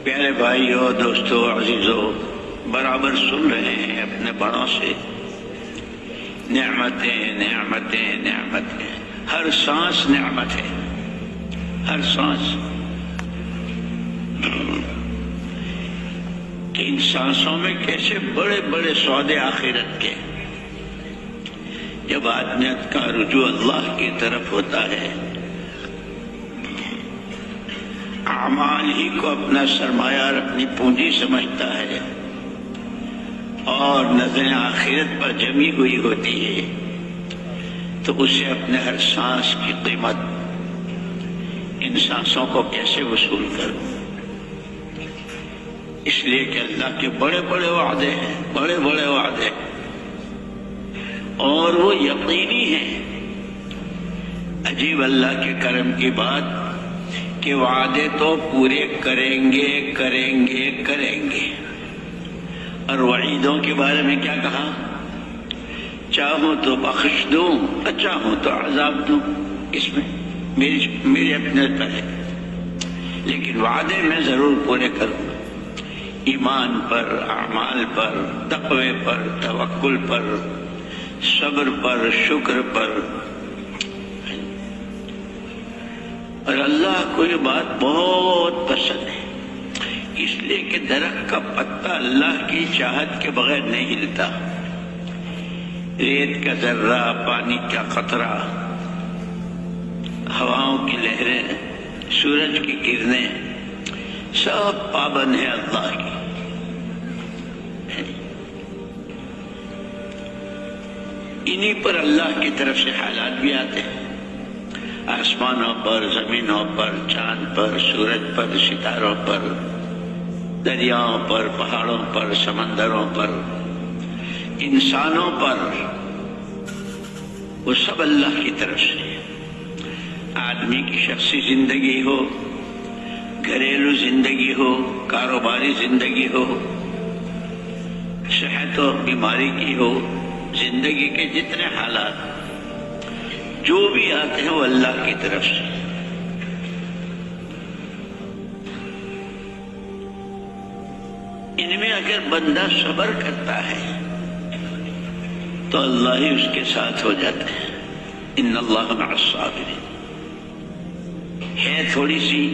پیارے بھائیو، دوستو، عزیزو، برابر سن رہے ہیں اپنے بڑوں سے نعمتیں نعمتیں نعمتیں، ہر سانس نعمت ہے، ہر سانس۔ کہ ان سانسوں میں کیسے بڑے بڑے سودے آخرت کے، جب آدمی کا رجوع اللہ کی طرف ہوتا ہے، اعمال ہی کو اپنا سرمایہ اور اپنی پونجی سمجھتا ہے اور نظریں آخرت پر جمی ہوئی ہوتی ہے، تو اسے اپنے ہر سانس کی قیمت، ان سانسوں کو کیسے وصول کروں؟ اس لیے کہ اللہ کے بڑے بڑے وعدے ہیں، بڑے بڑے وعدے، اور وہ یقینی ہیں۔ عجیب اللہ کے کرم کی بات کہ وعدے تو پورے کریں گے کریں گے کریں گے، اور وعیدوں کے بارے میں کیا کہا؟ چاہوں تو بخش دوں، چاہوں تو عذاب دوں، اس میں میری اپنے پر ہے، لیکن وعدے میں ضرور پورے کروں، ایمان پر، اعمال پر، تقوی پر، توکل پر، صبر پر، شکر پر۔ اور اللہ کو یہ بات بہت پسند ہے، اس لیے کہ درخت کا پتا اللہ کی چاہت کے بغیر نہیں ہلتا، ریت کا ذرہ، پانی کا قطرہ، ہواؤں کی لہریں، سورج کی کرنیں، سب پابند ہے اللہ کی۔ انہی پر اللہ کی طرف سے حالات بھی آتے ہیں، آسمانوں پر، زمینوں پر، چاند پر، سورج پر، ستاروں پر، دریاؤں پر، پہاڑوں پر، سمندروں پر، انسانوں پر، وہ سب اللہ کی طرف سے۔ آدمی کی شخصی زندگی ہو، گھریلو زندگی ہو، کاروباری زندگی ہو، صحت و بیماری کی ہو، زندگی کے جتنے حالات جو بھی آتے ہیں وہ اللہ کی طرف سے۔ ان میں اگر بندہ صبر کرتا ہے تو اللہ ہی اس کے ساتھ ہو جاتا ہے۔ ان اللہ مع الصابرین ہے تھوڑی سی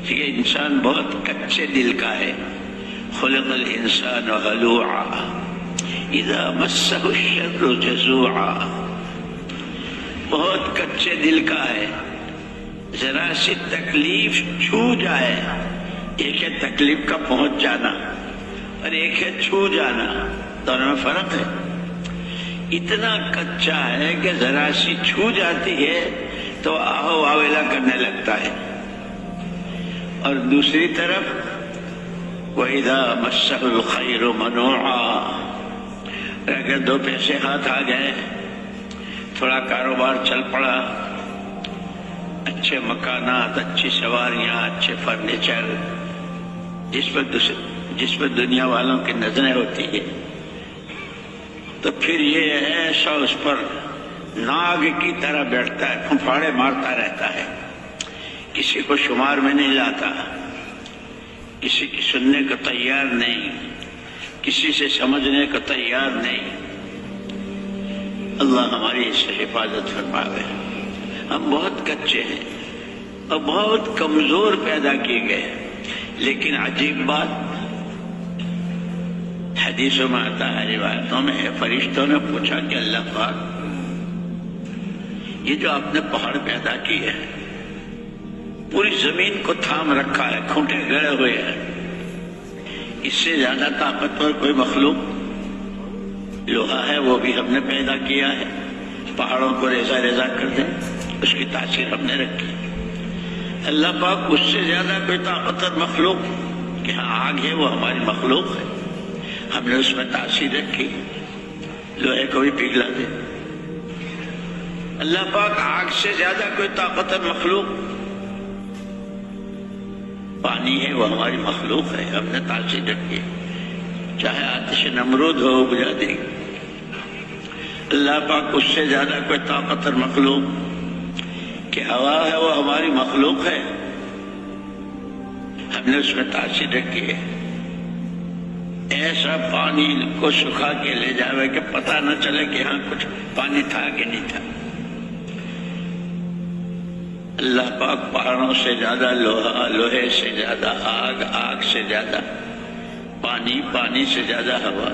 کہ انسان بہت کچے دل کا ہے، خلق الانسان ہلوعا اذا مسہ الشر جزوعا، بہت کچے دل کا ہے، ذرا سی تکلیف چھو جائے، ایک ہے تکلیف کا پہنچ جانا اور ایک ہے چھو جانا، دونوں میں فرق ہے۔ اتنا کچا ہے کہ ذرا سی چھو جاتی ہے تو آہو آویلا کرنے لگتا ہے، اور دوسری طرف وَإِذَا مَسَّهُ الْخَيْرُ مَنُوعًا، اگر دو پیسے ہاتھ آ گئے، تھوڑا کاروبار چل پڑا، اچھے مکانات، اچھی سواریاں، اچھے فرنیچر، جس پر دنیا والوں کی نظریں ہوتی ہے، تو پھر یہ ایسا اس پر ناگ کی طرح بیٹھتا ہے، پھنپھاڑے مارتا رہتا ہے، کسی کو شمار میں نہیں لاتا، کسی کی سننے کو تیار نہیں، کسی سے سمجھنے کو تیار نہیں۔ اللہ ہماری اس سے حفاظت فرمائے۔ ہم بہت کچے ہیں اور بہت کمزور پیدا کیے گئے، لیکن عجیب بات حدیثوں میں آتا ہے، روایتوں میں ہے، فرشتوں نے پوچھا کہ اللہ پاک، یہ جو آپ نے پہاڑ پیدا کی ہے، پوری زمین کو تھام رکھا ہے، کھوٹے گڑے ہوئے ہیں، اس سے زیادہ طاقتور کوئی مخلوق؟ لوہا ہے وہ بھی ہم نے پیدا کیا ہے، پہاڑوں کو ریزہ ریزہ کر دیں، اس کی تاثیر ہم نے رکھی۔ اللہ پاک اس سے زیادہ کوئی طاقتور مخلوق کہ ہاں آگ ہے وہ ہماری مخلوق ہے، ہم نے اس میں تاثیر رکھی، لوہے کو بھی پگھلا دے۔ اللہ پاک آگ سے زیادہ کوئی طاقتور مخلوق؟ پانی ہے وہ ہماری مخلوق ہے، ہم نے تاثیر رکھی، چاہے آتش نمرود ہو بجھا دے گی۔ اللہ پاک اس سے زیادہ کوئی طاقتور مخلوق کہ ہوا ہے وہ ہماری مخلوق ہے، ہم نے اس میں تاثیر رکھی ہے، ایسا پانی کو سکھا کے لے جاوے کہ پتہ نہ چلے کہ ہاں کچھ پانی تھا کہ نہیں تھا۔ اللہ پاک پہاڑوں سے زیادہ لوہا، لوہے سے زیادہ آگ، آگ سے زیادہ پانی، پانی سے زیادہ ہوا،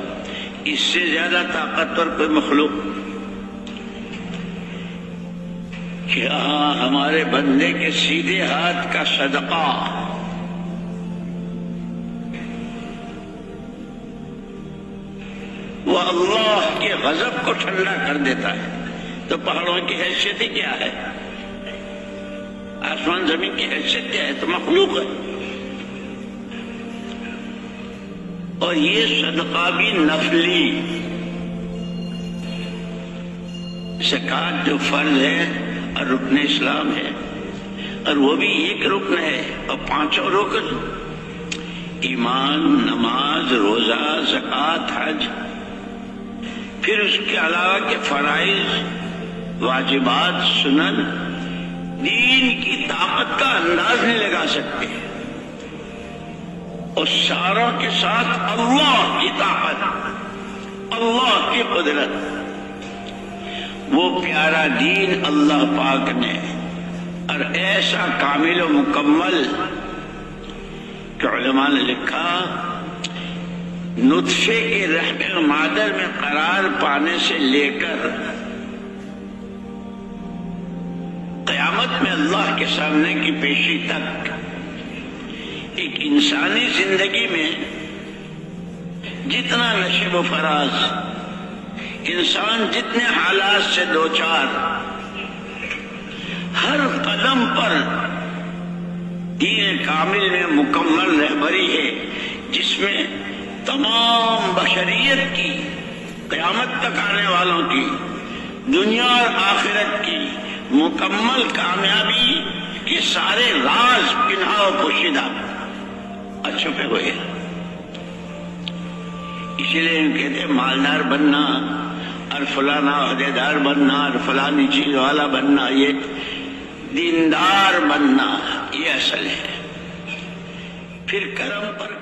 اس سے زیادہ طاقتور کوئی مخلوق کہ ہاں ہمارے بندے کے سیدھے ہاتھ کا صدقہ وہ اللہ کے غضب کو ٹھنڈا کر دیتا ہے، تو پہاڑوں کی حیثیت ہی کیا ہے، آسمان زمین کی حیثیت کیا ہے، تو مخلوق ہے۔ اور یہ صدقہ بھی نفلی، زکوٰۃ جو فرض ہے اور رکن اسلام ہے، اور وہ بھی ایک رکن ہے، اور پانچوں رکن ایمان، نماز، روزہ، زکوٰۃ، حج، پھر اس کے علاوہ کے فرائض، واجبات، سنن، دین کی طاقت کا انداز نہیں لگا سکتے، اور ساروں کے ساتھ اللہ کی طاقت، اللہ کی قدرت، وہ پیارا دین اللہ پاک نے، اور ایسا کامل و مکمل کہ علماء نے لکھا نطفے کے رحم مادر میں قرار پانے سے لے کر قیامت میں اللہ کے سامنے کی پیشی تک ایک انسانی زندگی میں جتنا نشیب و فراز، انسان جتنے حالات سے دوچار، ہر قدم پر دین کامل میں مکمل رہبری ہے، جس میں تمام بشریت کی، قیامت تک آنے والوں کی، دنیا اور آخرت کی مکمل کامیابی کے سارے راز پنہا و پوشیدہ اور چھپے ہوئے۔ اسی لیے کہتے ہیں مالدار بننا اور فلانا عہدیدار بننا اور فلانی چیز والا بننا، یہ دیندار بننا، یہ اصل ہے۔ پھر کرم پر